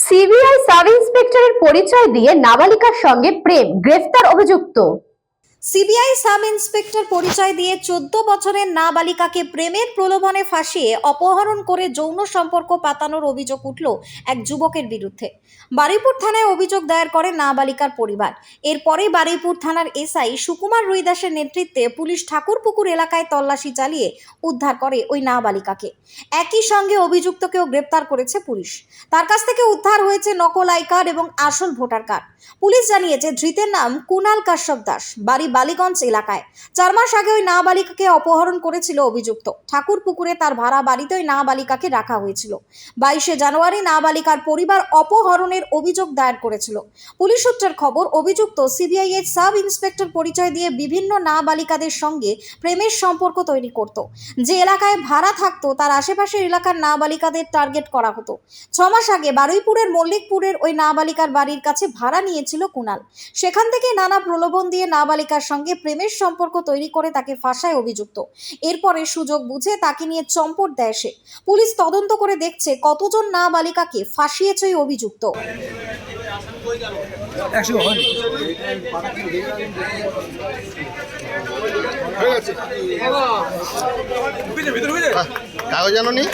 CBI sub ইন্সপেক্টরের পরিচয় দিয়ে নাবালিকার সঙ্গে প্রেম, গ্রেফতার অভিযুক্ত। সিবিআই সাব ইন্সপেক্টর পরিচয় দিয়ে 14 বছরের নাবালিকাকে প্রেমের প্রলোভনে ফাঁসিয়ে অপহরণ করে যৌন সম্পর্ক পাতানোর অভিযোগ উঠল এক যুবকের বিরুদ্ধে। বারুইপুর থানায় অভিযোগ দায়ের করে নাবালিকার পরিবার। এরপরে বারুইপুর থানার এসআই সুকুমার রুইদাসের নেতৃত্বে পুলিশ ঠাকুরপুকুর এলাকায় তল্লাশি চালিয়ে উদ্ধার করে ওই নাবালিকাকে। একই সঙ্গে অভিযুক্তকেও গ্রেপ্তার করেছে পুলিশ। তার কাছ থেকে উদ্ধার হয়েছে নকল আই কার্ড এবং আসল ভোটার কার্ড। পুলিশ জানিয়েছে ধৃতের নাম কুণাল কাশ্যপ দাস, বাড়ি বালিগঞ্জ এলাকায়। 4 মাস আগে ওই নাবালিকাকে অপহরণ করেছিল অভিযুক্ত। ঠাকুরপুকুরে তার ভাড়া বাড়িতে ওই নাবালিকাকে রাখা হয়েছিল। 22শে জানুয়ারি নাবালিকার পরিবার অপহরণের অভিযোগ দায়ের করেছিল। পুলিশ সূত্রের খবর, অভিযুক্ত সিবিআই এর সাব ইন্সপেক্টর পরিচয় দিয়ে বিভিন্ন নাবালিকাদের সঙ্গে প্রেমের সম্পর্ক তৈরি করত। যে এলাকায় ভাড়া থাকতো তার আশেপাশের এলাকার নাবালিকাদের টার্গেট করা হতো। 6 মাস আগে বারুইপুরের মল্লিকপুরের ওই নাবালিকার বাড়ির কাছে ভাড়া নিয়েছিল কুণাল। সেখান থেকে নানা প্রলোভন দিয়ে নাবালিকার সঙ্গে প্রেমের সম্পর্ক তৈরি করে তাকে ফাঁসায় অভিযুক্ত। এরপরে সুযোগ বুঝে তাকে নিয়ে চম্পট দেয় সে। পুলিশ তদন্ত করে দেখছে কতজন নাবালিকাকে ফাঁসিয়েছে ওই অভিযুক্ত। কাগজ আনো নি?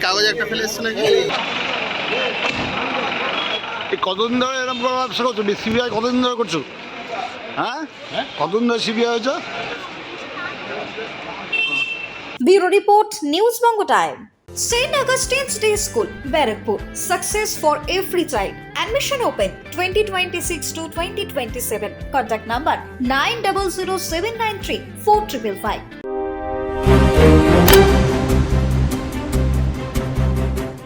কাগজ একটা ফেলে এসছে নাকি? কতদিন ধরে এরকম করে ব্যবসা করছো? সিবিআই কতদিন ধরে করছো? হ্যাঁ, কতদিন ধরে সিবিআই হয়েছে? Bureau report, news Banga time. St. Augustine's Day School, Barrackpur. Success for every child. Admission open 2026 to 2027. Contact number 900793 4555.